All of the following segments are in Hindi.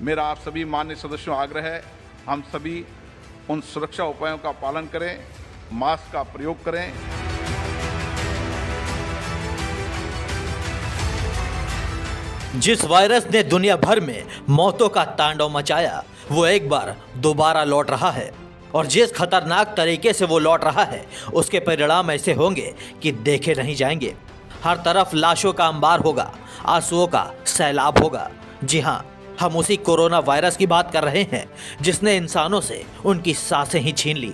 मेरा आप सभी मान्य सदस्यों आग्रह है, हम सभी उन सुरक्षा उपायों का पालन करें, मास्क का प्रयोग करें। जिस वायरस ने दुनिया भर में मौतों का तांडव मचाया, वो एक बार दोबारा लौट रहा है और जिस खतरनाक तरीके से वो लौट रहा है, उसके परिणाम ऐसे होंगे कि देखे नहीं जाएंगे। हर तरफ लाशों का अंबार होगा, आंसुओं का सैलाब होगा। जी हाँ, हम उसी कोरोना वायरस की बात कर रहे हैं जिसने इंसानों से उनकी सांसें ही छीन ली।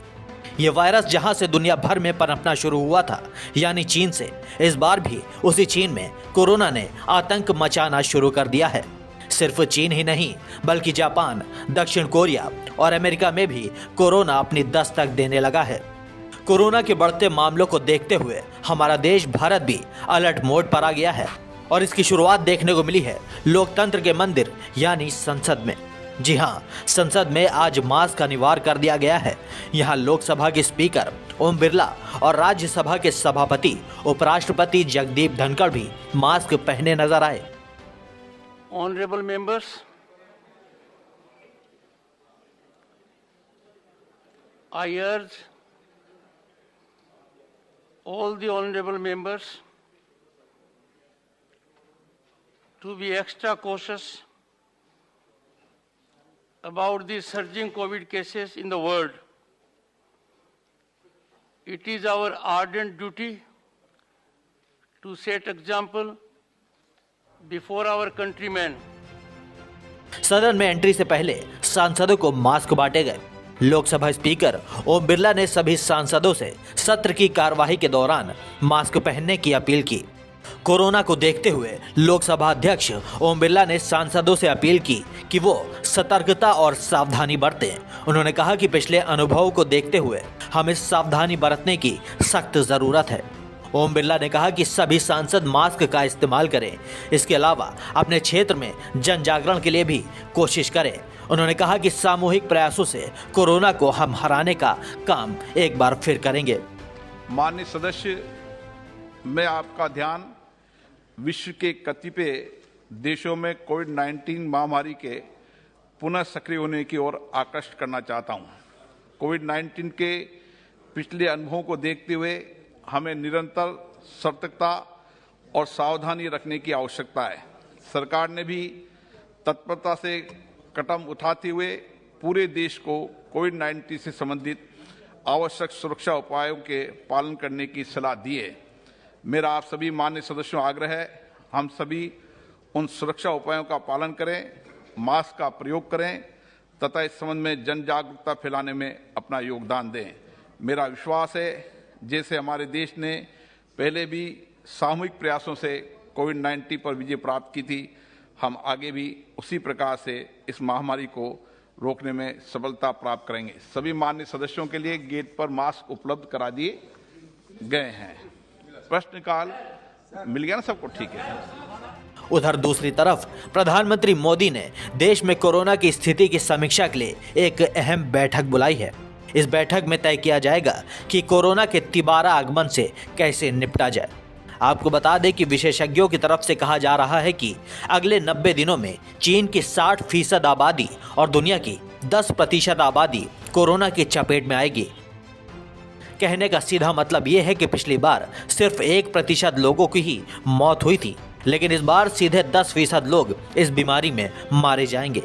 ये वायरस जहां से दुनिया भर में पनपना शुरू हुआ था, यानी चीन से, इस बार भी उसी चीन में कोरोना ने आतंक मचाना शुरू कर दिया है। सिर्फ चीन ही नहीं, बल्कि जापान, दक्षिण कोरिया और अमेरिका में भी कोरोना अपनी दस्तक देने लगा है। कोरोना के बढ़ते मामलों को देखते हुए हमारा देश भारत भी अलर्ट मोड पर आ गया है और इसकी शुरुआत देखने को मिली है लोकतंत्र के मंदिर यानी संसद में। जी हाँ, संसद में आज मास्क अनिवार्य कर दिया गया है। यहाँ लोकसभा के स्पीकर ओम बिरला और राज्यसभा के सभापति उपराष्ट्रपति जगदीप धनखड़ भी मास्क पहने नजर आए। Honorable members, I urge all the honorable members to be extra cautious about the surging COVID cases in the world. It is our ardent duty to set example before our countrymen. सदन में एंट्री से पहले सांसदों को मास्क बांटे गए। लोकसभा स्पीकर ओम बिरला ने सभी सांसदों से सत्र की कार्यवाही के दौरान मास्क पहनने की अपील की। कोरोना को देखते हुए लोकसभा अध्यक्ष ओम बिरला ने सांसदों से अपील की कि वो सतर्कता और सावधानी बरतें। उन्होंने कहा कि पिछले अनुभवों को देखते हुए हमें सावधानी बरतने की सख्त जरूरत है। ओम बिरला ने कहा कि सभी सांसद मास्क का इस्तेमाल करें। इसके अलावा अपने क्षेत्र में जन जागरण के लिए भी कोशिश करें। उन्होंने कहा कि सामूहिक प्रयासों से कोरोना को हम हराने का काम एक बार फिर करेंगे। माननीय सदस्य, मैं आपका ध्यान विश्व के कतिपय देशों में कोविड-19 महामारी के पुनः सक्रिय होने की ओर आकर्षित करना चाहता हूं। कोविड-19 के पिछले अनुभवों को देखते हुए हमें निरंतर सतर्कता और सावधानी रखने की आवश्यकता है। सरकार ने भी तत्परता से कदम उठाते हुए पूरे देश को कोविड-19 से संबंधित आवश्यक सुरक्षा उपायों के पालन करने की सलाह दी है। मेरा आप सभी मान्य सदस्यों आग्रह है, हम सभी उन सुरक्षा उपायों का पालन करें, मास्क का प्रयोग करें तथा इस संबंध में जन जागरूकता फैलाने में अपना योगदान दें। मेरा विश्वास है, जैसे हमारे देश ने पहले भी सामूहिक प्रयासों से कोविड-19 पर विजय प्राप्त की थी, हम आगे भी उसी प्रकार से इस महामारी को रोकने में सफलता प्राप्त करेंगे। सभी माननीय सदस्यों के लिए गेट पर मास्क उपलब्ध करा दिए गए हैं। प्रश्नकाल मिल गया ना सबको? ठीक है। उधर दूसरी तरफ प्रधानमंत्री मोदी ने देश में कोरोना की स्थिति की समीक्षा के लिए एक अहम बैठक बुलाई है। इस बैठक में तय किया जाएगा कि कोरोना के तिबारा आगमन से कैसे निपटा जाए। आपको बता दें कि विशेषज्ञों की तरफ से कहा जा रहा है कि अगले 90 दिनों में चीन की 60% आबादी और दुनिया की 10% आबादी कोरोना की चपेट में आएगी। कहने का सीधा मतलब यह है कि पिछली बार सिर्फ 1% लोगों की ही मौत हुई थी, लेकिन इस बार सीधे 10% लोग इस बीमारी में मारे जाएंगे।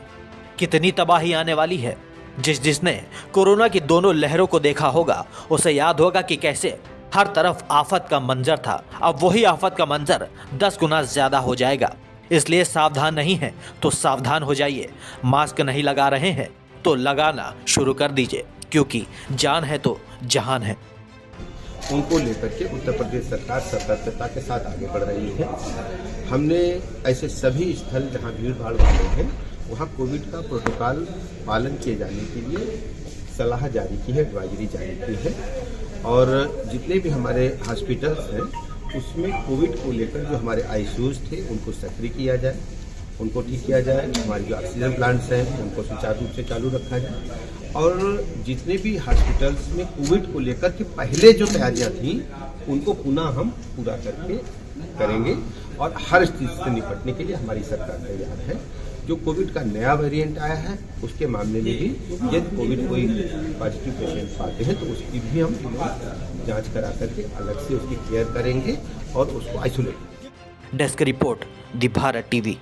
कितनी तबाही आने वाली है। जिसने कोरोना की दोनों लहरों को देखा होगा उसे याद होगा कि कैसे हर तरफ आफत का मंजर था। अब वही आफत का मंजर 10 गुना ज्यादा हो जाएगा। इसलिए सावधान नहीं है तो सावधान हो जाइए। मास्क नहीं लगा रहे हैं तो लगाना शुरू कर दीजिए, क्योंकि जान है तो जहान है। उनको लेकर के उत्तर प्रदेश सरकार सतर्कता के साथ आगे बढ़ रही है। हमने ऐसे सभी स्थल जहां भीड़ भाड़ वाले हैं वहां कोविड का प्रोटोकॉल पालन किए जाने के लिए सलाह जारी की है, एडवाइजरी जारी की है। और जितने भी हमारे हॉस्पिटल्स हैं उसमें कोविड को लेकर जो हमारे आईसीयूज थे उनको सक्रिय किया जाए, उनको ठीक किया जाए। हमारे जो ऑक्सीजन प्लांट्स हैं उनको सुचारू रूप से चालू रखा जाए और जितने भी हॉस्पिटल्स में कोविड को लेकर के पहले जो तैयारियां थी उनको पुनः हम पूरा करके करेंगे। और हर स्थिति से निपटने के लिए हमारी सरकार तैयार है। जो कोविड का नया वेरिएंट आया है उसके मामले में भी यदि कोविड कोई पॉजिटिव पेशेंट पाते हैं तो उसकी भी हम जांच करा करके अलग से उसकी केयर करेंगे और उसको आइसोलेट। डेस्क रिपोर्ट, दी भारत टीवी।